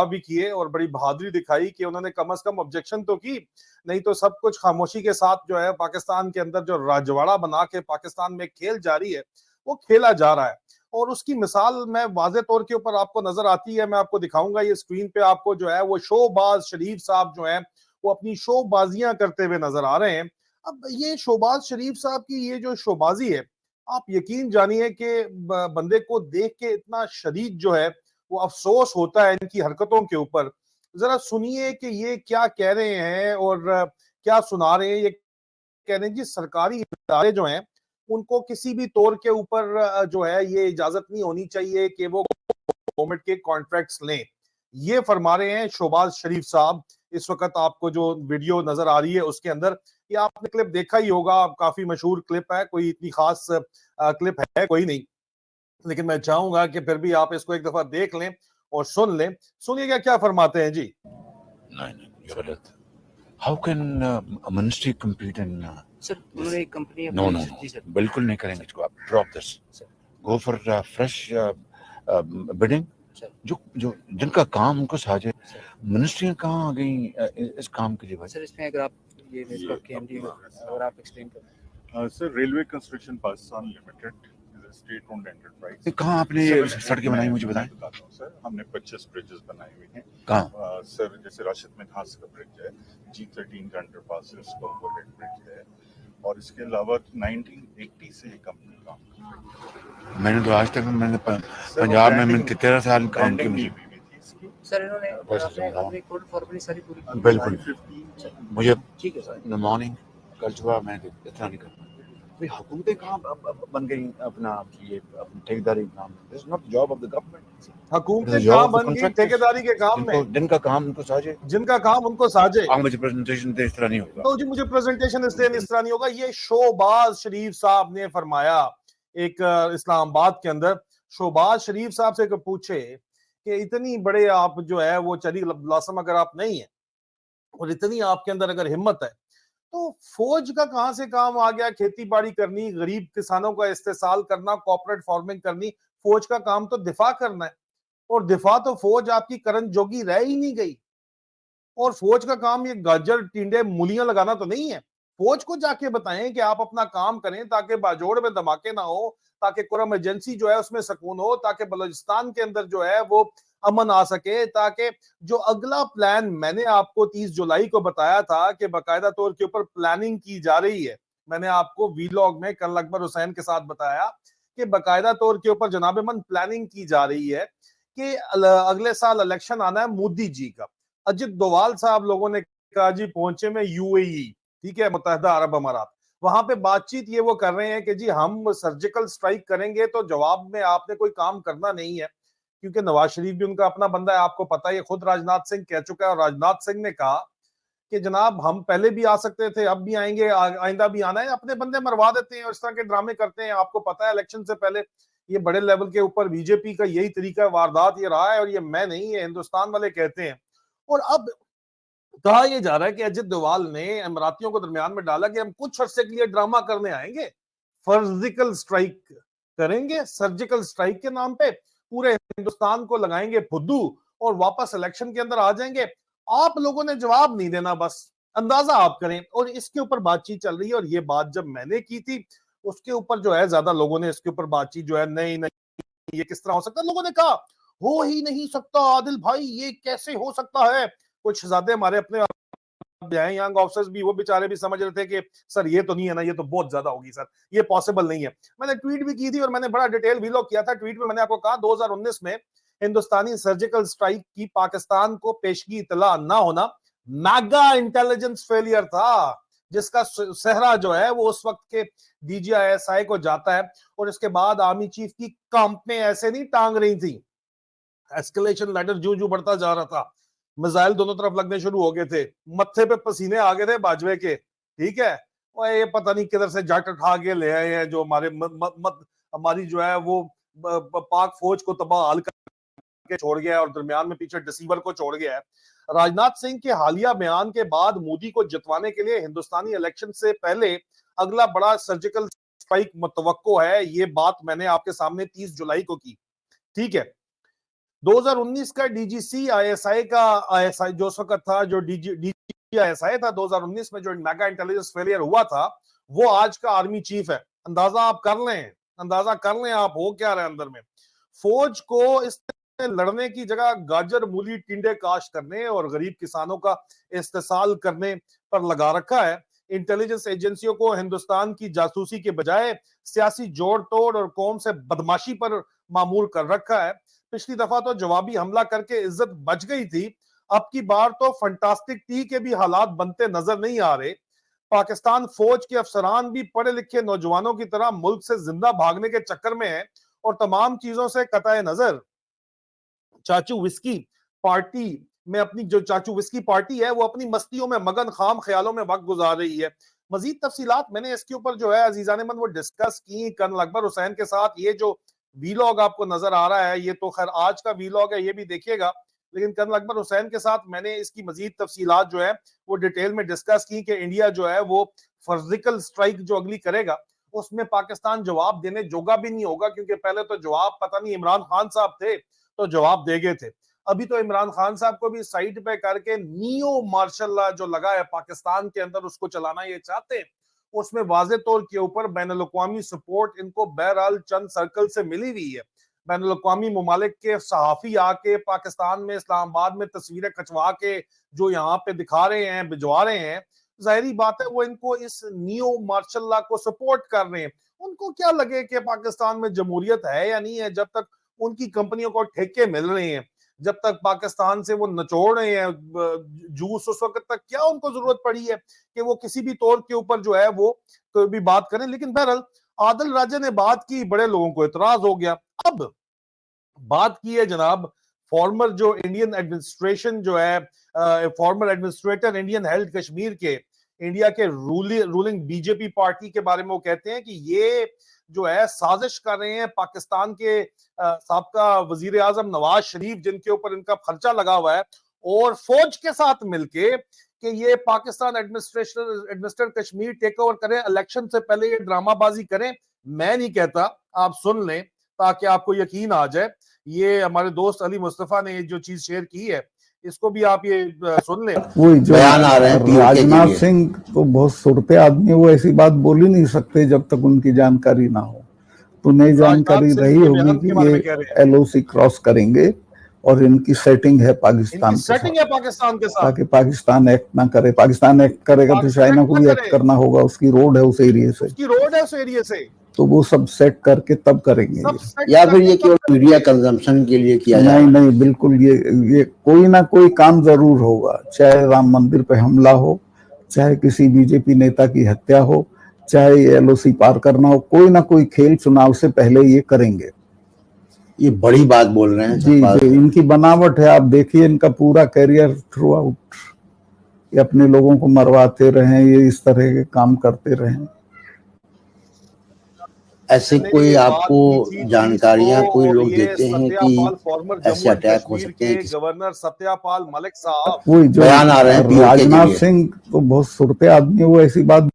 भी किए और बड़ी बहादुरी दिखाई कि उन्होंने कम से कम ऑब्जेक्शन तो की, नहीं तो सब कुछ खामोशी के साथ जो है पाकिस्तान के अंदर जो राजवाड़ा बना के पाकिस्तान में खेल जारी है वो खेला जा रहा है। और उसकी मिसाल मैं वाज़े तौर के ऊपर आपको नजर आती है, मैं आपको दिखाऊंगा ये स्क्रीन पे, आपको जो है वो शोबाज शरीफ साहब जो है वो अपनी शोबाजियां करते हुए नजर आ रहे हैं। अब ये शोबाज शरीफ साहब की ये जो शोबाजी है, आप यकीन जानिए कि बंदे को देख के इतना शदीद जो है वो अफसोस होता है इनकी हरकतों के ऊपर। जरा सुनिए कि ये क्या कह रहे हैं और क्या सुना रहे हैं। ये कह रहे हैं जी सरकारी इदारे जो हैं उनको किसी भी तौर के ऊपर जो है ये इजाजत नहीं होनी चाहिए कि वो गवर्नमेंट के कॉन्ट्रैक्ट्स लें। ये फरमा रहे हैं शोबाज शरीफ साहब। इस वक्त आपको जो वीडियो नजर आ रही है उसके अंदर ये आपने क्लिप देखा ही होगा, काफी मशहूर क्लिप है, कोई इतनी खास क्लिप है कोई नहीं, लेकिन मैं चाहूंगा कि फिर भी आप इसको एक दफा देख लें और सुन लें। सुनिएगा क्या फरमाते हैं जी। नहीं नहीं गलत। How can a ministry compete in sir उन्होंने एक कंपनी नो नो बिल्कुल नहीं करेंगे इसको। आप drop this, go for fresh bidding. जो जो जिनका काम उनको साझे, मिनिस्ट्रियां कहाँ आ गई इस काम के लिए भाई? सर इसमें अगर आप ये केएमडी अगर आप एक्सप्लेन करें। Sir railway construction Pakistan limited state owned enterprise. कहाँ आपने सड़कें बनाई मुझे बताएं। सर हमने 25 ब्रिजेस बनाए हुए हैं। कहाँ? सर जैसे राशिद में खास का ब्रिज है, G13 का अंडरपास है, उसका ओवरहेड ब्रिज है, और इसके अलावा 1980 से ये कंपनी काम कर रही है। मैंने तो आज तक मैंने पंजाब में 13 साल काम किया मुझे। सर इन्होंने अपने कोड फॉर्मली सारी पूरी बिल्कुल मुझे ठीक है सर मॉर्निंग कल सुबह मैं इतना नहीं करता भाई। हुकूमतें कहाँ बन गई अपना ये ठेकेदारी काम? This is not job of the government. हुकूमतें कहाँ बन गई ठेकेदारी के काम में? जिनका काम उनको साझे, जिनका काम उनको साझे। मुझे प्रेजेंटेशन दे इस तरह नहीं होगा। तो जी मुझे प्रेजेंटेशन इस तरह नहीं होगा। ये शोबाज शरीफ साहब ने फरमाया एक इस्लामाबाद के अंदर। शोबाज शरीफ साहब से पूछे कि इतनी बड़े आप जो है वो चली ब्लासम अगर आप नहीं है और इतनी आपके अंदर अगर हिम्मत है तो फौज का कहां से काम आ गया? खेती बाड़ी करनी, गरीब किसानों का इस्तेसाल करना, कॉर्पोरेट फार्मिंग करनी, फौज का काम तो दिफा करना है। और दिफा तो फौज आपकी करण जोगी रह ही नहीं गई। और फौज का काम ये गाजर टिंडे मूलियां लगाना तो नहीं है। फौज को जाके बताएं कि आप अपना काम करें ताकि बाजोड़ में धमाके ना हो, ताकि कुरम एजेंसी जो है उसमें सुकून हो, ताकि बलूचिस्तान के अंदर जो है वो अमन आ सके, ताकि जो अगला प्लान मैंने आपको 30 जुलाई को बताया था कि बाकायदा तौर के ऊपर प्लानिंग की जा रही है। मैंने आपको वीलॉग में कल अकबर हुसैन के साथ बताया कि बाकायदा तौर के ऊपर जनाब मन प्लानिंग की जा रही है कि अगले साल इलेक्शन आना है मोदी जी का। अजित डोवाल साहब लोगों ने कहा जी पहुंचे में यूएई, ठीक है, मुत्तहदा अरब अमारात, वहां पे बातचीत ये वो कर रहे हैं कि जी हम सर्जिकल स्ट्राइक करेंगे तो जवाब में आपने कोई काम करना नहीं है, क्योंकि नवाज शरीफ भी उनका अपना बंदा है, आपको पता है। खुद राजनाथ सिंह कह चुका है और राजनाथ सिंह ने कहा कि जनाब हम पहले भी आ सकते थे, अब भी आएंगे, आइंदा भी आना है, अपने बंदे मरवा देते हैं और इस तरह के ड्रामे करते हैं। आपको पता है इलेक्शन से पहले ये बड़े लेवल के ऊपर बीजेपी का यही तरीका वारदात ये रहा है, और ये मैं नहीं, ये हिंदुस्तान वाले कहते हैं। और अब कहा यह जा रहा है कि अजित डोवाल ने अमरातियों को दरमियान में डाला कि हम कुछ अरसे के लिए ड्रामा करने आएंगे, सर्जिकल स्ट्राइक करेंगे, सर्जिकल स्ट्राइक के नाम पे पूरे हिंदुस्तान को लगाएंगे फुद्दू और वापस इलेक्शन के अंदर आ जाएंगे। आप लोगों ने जवाब नहीं देना, बस अंदाजा आप करें। और इसके ऊपर बातचीत चल रही है, और ये बात जब मैंने की थी उसके ऊपर जो है ज्यादा लोगों ने इसके ऊपर बातचीत जो है नहीं नहीं ये किस तरह हो सकता है, लोगों ने कहा हो ही नहीं सकता आदिल भाई, ये कैसे हो सकता है। कुछ शहजादे हमारे अपने यंग ऑफिसर्स भी, वो बेचारे भी समझ रहे थे कि सर ये तो नहीं है ना, ये तो बहुत ज्यादा होगी सर, ये पॉसिबल नहीं है। मैंने ट्वीट भी की थी और मैंने बड़ा डिटेल वीलॉग किया था। ट्वीट में मैंने आपको कहा 2019 में हिंदुस्तानी सर्जिकल स्ट्राइक की पाकिस्तान को पेशगी इतला ना होना मैगा इंटेलिजेंस फेलियर था, जिसका सहरा जो है वो उस वक्त के डीजीआईएसआई को जाता है। और इसके बाद आर्मी चीफ की कंपनी ऐसे नहीं टांग रही थी, एस्केलेशन लैडर जो जो बढ़ता जा रहा था, मिसाइल दोनों तरफ लगने शुरू हो गए थे, मत्थे पे पसीने आ गए थे बाजवे के, ठीक है। और ये पता नहीं किधर से जट उठा के ले आए हैं जो हमारे हमारी जो है वो पाक फौज को तबाह हाल करके छोड़ गया है और दरमियान में पीछे डिसीवर को छोड़ गया है। राजनाथ सिंह के हालिया बयान के बाद मोदी को जितवाने के लिए हिंदुस्तानी इलेक्शन से पहले अगला बड़ा सर्जिकल स्ट्राइक मुतवक्को है। ये बात मैंने आपके सामने 30 जुलाई को की, ठीक है। 2019 का डीजीसी आईएसआई का आईएसआई जो उस वक्त था, जो डीजी आईएसआई था 2019 में, जो मेगा इंटेलिजेंस फेलियर हुआ था, वो आज का आर्मी चीफ है। अंदाजा आप कर लें, अंदाजा कर लें आप हो क्या रहे अंदर में। फौज को इस लड़ने की जगह गाजर मूली टिंडे काश्त करने और गरीब किसानों का इस्तेसाल करने पर लगा रखा है। इंटेलिजेंस एजेंसियों को हिंदुस्तान की जासूसी के बजाय सियासी जोड़ तोड़ और कौम से बदमाशी पर मामूर कर रखा है। पिछली दफा तो जवाबी हमला करके इज्जत बच गई थी, अब की बार तो फंटास्टिक टी के भी हालात बनते नजर नहीं आ रहे। पाकिस्तान फौज के अफसरान भी पढ़े लिखे नौजवानों की तरह मुल्क से जिंदा भागने के चक्कर में है और तमाम चीजों से कतई नजर चाचू विस्की पार्टी में अपनी, जो चाचू विस्की पार्टी है, वो अपनी मस्तियों में मगन खाम ख्यालों में वक्त गुजार रही है। मजीद तफसीलात मैंने इसके ऊपर जो है अजीजान मन वो डिस्कस की कर्नल अकबर हुसैन के साथ। ये जो वीलॉग आपको नजर आ रहा है, ये तो खैर आज का वीलॉग है, ये भी देखिएगा, लेकिन कर्नल अकबर हुसैन के साथ मैंने इसकी मजीद तफसीलात जो है वो डिटेल में डिस्कस की कि इंडिया जो है वो सर्जिकल स्ट्राइक जो अगली करेगा उसमें पाकिस्तान जवाब देने जोगा भी नहीं होगा, क्योंकि पहले तो जवाब पता नहीं इमरान खान साहब थे तो जवाब दे गए थे, अभी तो इमरान खान साहब को भी साइड पे करके नियो मार्शल लॉ जो लगा है पाकिस्तान के अंदर उसको चलाना ये चाहते हैं। उसमें वाजे तौर के ऊपर बैनुल-अक़वामी सपोर्ट इनको बहरहाल चंद सर्कल से मिली हुई है। बैनुल-अक़वामी ममालिक के सहाफी आके पाकिस्तान में इस्लामाबाद में तस्वीरें खचवा के जो यहाँ पे दिखा रहे हैं, भिजवा रहे हैं, जाहिर बात है वो इनको इस नियो मार्शल लॉ को सपोर्ट कर रहे हैं। उनको क्या लगे कि पाकिस्तान में जमहूरियत है या नहीं है, जब तक उनकी कंपनियों को ठेके मिल रहे हैं, जब तक पाकिस्तान से वो नचोड़ रहे हैं जूस, उस वक्त तक क्या उनको जरूरत पड़ी है कि वो किसी भी तौर के ऊपर जो है वो कोई भी बात करें। लेकिन बहरहाल आदिल राजा ने बात की, बड़े लोगों को इतराज हो गया। अब बात की है जनाब फॉर्मर जो इंडियन एडमिनिस्ट्रेशन जो है, farmer administrator Indian health Kashmir के, इंडिया के रूलिंग बीजेपी पार्टी के बारे में वो कहते हैं कि ये जो है साजिश कर रहे हैं पाकिस्तान के साबका वजीर आजम नवाज शरीफ, जिनके ऊपर इनका खर्चा लगा हुआ है, और फौज के साथ मिलके कि ये Pakistan administrator Kashmir take over करें, इलेक्शन से पहले ये ड्रामाबाजी करें। मैं नहीं कहता, आप सुन लें ताकि आपको यकीन आ जाए। ये हमारे दोस्त अली मुस्तफा ने जो चीज शेयर की है, इसको भी आप ये सुन लें। वही जो बयान आ रहे हैं राजनाथ सिंह तो बहुत सुरते आदमी, वो ऐसी बात बोल ही नहीं सकते जब तक उनकी जानकारी ना हो। तो नई जानकारी रही होगी कि ये एलओसी क्रॉस करेंगे और इनकी सेटिंग है पाकिस्तान के साथ, ताकि पाकिस्तान एक्ट ना करे। पाकिस्तान एक्ट करेगा तो चाइना को भी एक्ट करना होगा, उसकी रोड है उस एरिया से, तो वो सब सेट करके तब करेंगे। या फिर ये केवल मीडिया कंजम्पशन के लिए किया जाए? नहीं, बिल्कुल ये कोई ना कोई काम जरूर होगा, चाहे राम मंदिर पे हमला हो, चाहे किसी बीजेपी नेता की हत्या हो, चाहे एलओसी पार करना हो, कोई ना कोई खेल चुनाव से पहले ये करेंगे। ये बड़ी बात बोल रहे हैं जी, इनकी बनावट है। आप देखिए इनका पूरा करियर थ्रू आउट ये अपने लोगों को मरवाते रहे, ये इस तरह के काम करते रहे। ऐसे कोई आपको जानकारियां कोई लोग देते हैं कि ऐसे अटैक हो सकते हैं? गवर्नर सत्यपाल मलिक साहब, वही जो बयान आ रहे हैं राजनाथ सिंह तो बहुत सुरते आदमी, वो ऐसी बात।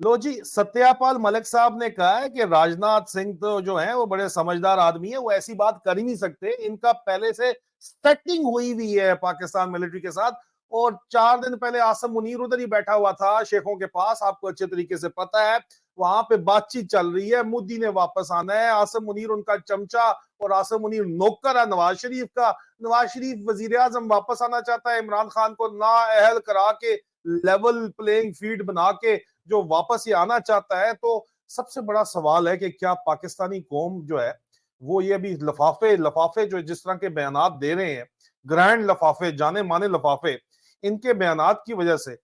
लो जी, सत्यपाल मलिक साहब ने कहा है कि राजनाथ सिंह तो जो है वो बड़े समझदार आदमी है, वो ऐसी बात कर ही नहीं सकते, इनका पहले से सेटिंग हुई है पाकिस्तान मिलिट्री के साथ। और 4 दिन पहले आसम मुनीर उधर ही बैठा हुआ था शेखों के पास, आपको अच्छे तरीके से पता है, वहां पे बातचीत चल रही है, मोदी ने वापस आना है, आसम मुनीर उनका चमचा और आसम मुनीर नौकर है नवाज शरीफ का। नवाज शरीफ वजीर आजम वापस आना चाहता है, इमरान खान को नाअहल करा के लेवल प्लेइंग फील्ड बना के जो वापस ये आना चाहता है। तो सबसे बड़ा सवाल है कि क्या पाकिस्तानी कौम जो है वो ये अभी लफाफे जो जिस तरह के बयानात दे रहे हैं, ग्रैंड लफाफे, जाने माने लफाफे, इनके बयानात की वजह से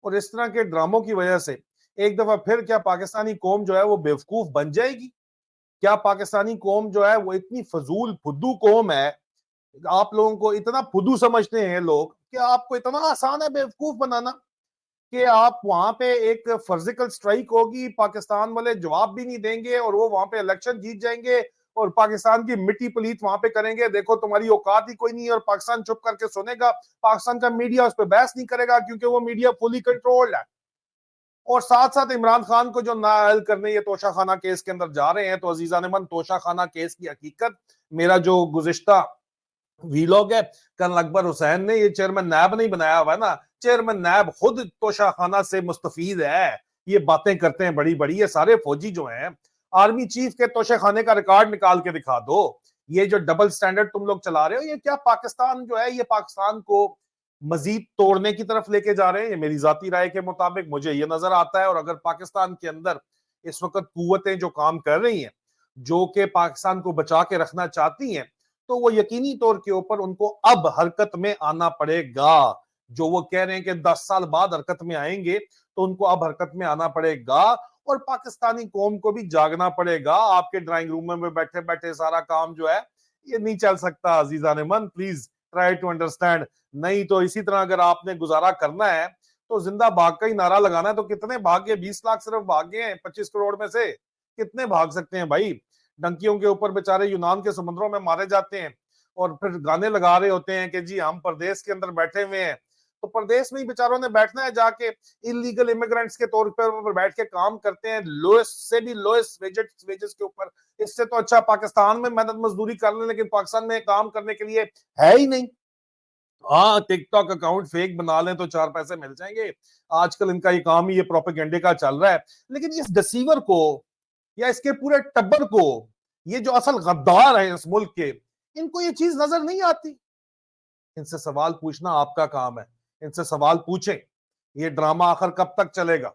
और इस तरह के ड्रामों की वजह से एक दफा फिर क्या पाकिस्तानी कौम जो है वो बेवकूफ बन जाएगी? क्या पाकिस्तानी कौम जो है वो इतनी फजूल फुद्दू कौम है, आप लोगों को इतना फुद्दू समझते हैं लोग कि आपको इतना आसान है बेवकूफ बनाना कि आप वहां पे एक सर्जिकल स्ट्राइक होगी, पाकिस्तान वाले जवाब भी नहीं देंगे और वो वहां पे इलेक्शन जीत जाएंगे और पाकिस्तान की मिट्टी पलीत वहां पे करेंगे, देखो तुम्हारी औकात ही कोई नहीं है, और पाकिस्तान चुप करके सुनेगा। पाकिस्तान का मीडिया उस पर बहस नहीं करेगा क्योंकि वो मीडिया फुली कंट्रोल्ड है। और साथ साथ इमरान खान को जो नाअहल करने ये तोशाखाना केस के अंदर जा रहे हैं, तो अजीजान मन तोशाखाना केस की हकीकत मेरा जो गुज़िश्ता वीलॉग है। कर्नल अकबर हुसैन ने ये चेयरमैन नैब नहीं बनाया हुआ है ना, चेयरमैन नैब खुद तोशाखाना से मुस्तफीद है। ये बातें करते हैं बड़ी बड़ी, ये सारे फौजी जो हैं, आर्मी चीफ के तोशाखाने का रिकॉर्ड निकाल के दिखा दो। ये जो डबल स्टैंडर्ड तुम लोग चला रहे हो, ये क्या पाकिस्तान जो है, ये पाकिस्तान को मजीद तोड़ने की तरफ लेके जा रहे हैं। ये मेरी जाती राय के मुताबिक मुझे ये नजर आता है। और अगर पाकिस्तान के अंदर इस वक्त कुव्वतें जो काम कर रही हैं, जो कि पाकिस्तान को बचा के रखना चाहती हैं, तो वो यकीनी तौर के ऊपर उनको अब हरकत में आना पड़ेगा। जो वो कह रहे हैं कि 10 साल बाद हरकत में आएंगे, तो उनको अब हरकत में आना पड़ेगा और पाकिस्तानी कौम को भी जागना पड़ेगा। आपके ड्राइंग रूम में बैठे बैठे सारा काम जो है ये नहीं चल सकता। अजीजा ने मन, प्लीज ट्राई टू अंडरस्टैंड। नहीं तो इसी तरह अगर आपने गुजारा करना है तो जिंदा भाग का ही नारा लगाना है। तो कितने भागे, 20 लाख सिर्फ भागे हैं 25 करोड़ में से, कितने भाग सकते हैं भाई? डंकियों के ऊपर बेचारे यूनान के समुद्रों में मारे जाते हैं और फिर गाने लगा रहे होते हैं कि जी हम प्रदेश के अंदर बैठे हुए हैं। तो प्रदेश में ही बेचारों ने बैठना है, जाके इलीगल इमिग्रेंट्स के तौर पर बैठ के काम करते हैं, लोएस्ट से भी लोएस्ट वेजेस के ऊपर। इससे तो अच्छा पाकिस्तान में मेहनत मजदूरी कर लें, लेकिन पाकिस्तान में काम करने के लिए है ही नहीं। हाँ, टिकटॉक अकाउंट फेक बना लें तो 4 पैसे मिल जाएंगे। आजकल इनका ये काम ही ये प्रोपेगेंडे का चल रहा है। लेकिन इस डिसीवर को या इसके पूरे टब्बर को, ये जो असल गद्दार है इस मुल्क के, इनको ये चीज नजर नहीं आती। इनसे सवाल पूछना आपका काम है, इनसे सवाल पूछें। ये ड्रामा आखिर कब तक चलेगा?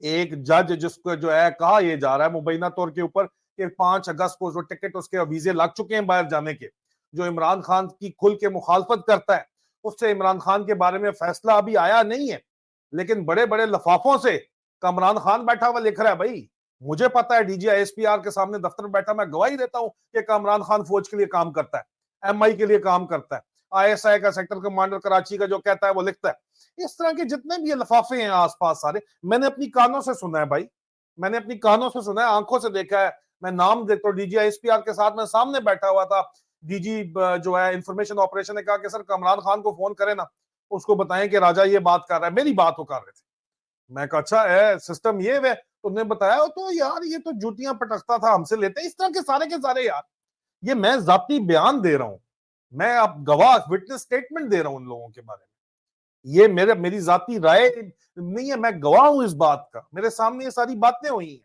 एक जज जिसको जो है कहा यह जा रहा है मुबैना तौर के ऊपर कि 5 अगस्त को जो टिकट उसके वीजे लग चुके हैं बाहर जाने के, जो इमरान खान की खुल के मुखालफत करता है, उससे इमरान खान के बारे में फैसला अभी आया नहीं है। लेकिन बड़े बड़े लफाफों से इमरान खान बैठा हुआ लिख रहा है। भाई मुझे पता है डीजी एसपीआर के सामने दफ्तर में बैठा, मैं गवाही देता हूं कि इमरान खान फौज के लिए काम करता है, एमआई के लिए काम करता है, आईएसआई का सेक्टर कमांडर कराची का जो कहता है वो लिखता है। इस तरह के जितने भी लफाफे हैं आसपास सारे, मैंने अपनी कानों से सुना है भाई, मैंने अपनी कानों से सुना है, आंखों से देखा है। मैं नाम देखता हूँ, डीजी एसपीआर के साथ मैं सामने बैठा हुआ था। डीजी जो है इंफॉर्मेशन ऑपरेशन ने कहा कि सर इमरान खान को फोन करें ना, उसको बताएं कि राजा ये बात कर रहा है, मेरी बात वो कर रहे थे। मैं कहा अच्छा है सिस्टम ये है, तुमने बताया तो यार ये तो जूतियां पटकता था, हमसे लेते। इस तरह के सारे यार, ये मैं जाती बयान दे रहा हूं, मैं अब गवाह विटनेस स्टेटमेंट दे रहा हूं उन लोगों के बारे में। ये मेरी जाती राय नहीं है, मैं गवाह हूं इस बात का, मेरे सामने ये सारी बातें हुई हैं,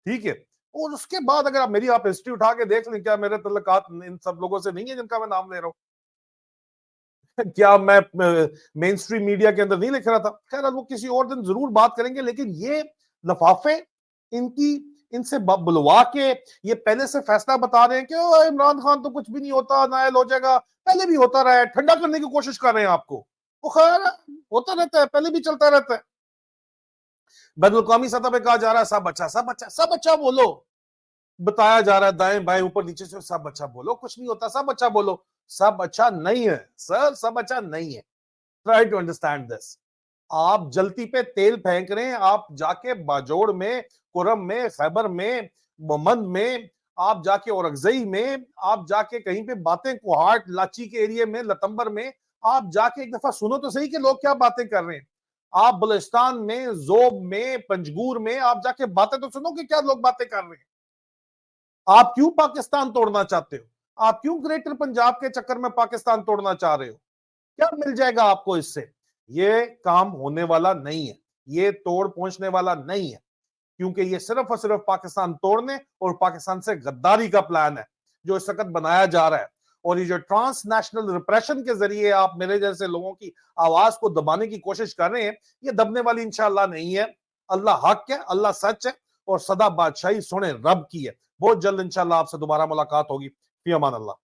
ठीक है। और उसके बाद अगर मेरी आप हिस्ट्री उठा के देख लें, क्या मेरे तल्लुकात इन सब लोगों से नहीं है जिनका मैं नाम ले रहा हूं? क्या मैं मेन स्ट्रीम मीडिया के अंदर नहीं लिख रहा था? खैर वो किसी और दिन जरूर बात करेंगे। लेकिन ये लफाफे इनसे बुलवा के ये पहले से फैसला बता रहे हैं कि इमरान खान तो कुछ भी नहीं होता, नायल हो जाएगा, पहले भी होता रहा है, ठंडा करने की कोशिश कर रहे हैं आपको। वो खैर होता रहता है, पहले भी चलता रहता है। बैनुल-अक़वामी सतह पे कहा जा रहा है सब अच्छा बोलो, बताया जा रहा है दाएं बाएं ऊपर नीचे से सब अच्छा बोलो, कुछ नहीं होता, सब अच्छा बोलो। सब अच्छा नहीं है सर, सब अच्छा नहीं है। Try to understand this. आप जलती पे तेल फेंक रहे हैं। आप जाके बाजोड़ में, कुरम में, खैबर में, मोमंद में, आप जाके औरंगजई में, आप जाके कहीं पे बातें, कोहाट लाची के एरिया में, लतंबर में, आप जाके एक दफा सुनो तो सही कि लोग क्या बातें कर रहे हैं। आप बलुचिस्तान में, जोब में, पंजगूर में आप जाके बातें तो सुनो कि क्या लोग बातें कर रहे हैं। आप क्यों पाकिस्तान तोड़ना चाहते हो? आप क्यों ग्रेटर पंजाब के चक्कर में पाकिस्तान तोड़ना चाह रहे हो? क्या मिल जाएगा आपको इससे? ये काम होने वाला नहीं है, ये तोड़ पहुंचने वाला नहीं है, क्योंकि ये सिर्फ और सिर्फ पाकिस्तान तोड़ने और पाकिस्तान से गद्दारी का प्लान है जो इस वक्त बनाया जा रहा है। और ये जो ट्रांसनेशनल रिप्रेशन के जरिए आप मेरे जैसे लोगों की आवाज को दबाने की कोशिश कर रहे हैं, ये दबने वाली इंशाअल्लाह नहीं है। अल्लाह हक है, अल्लाह सच है और सदा बादशाही सुने रब की है। बहुत जल्द इंशाअल्लाह आपसे दोबारा मुलाकात होगी। फी अमान अल्लाह।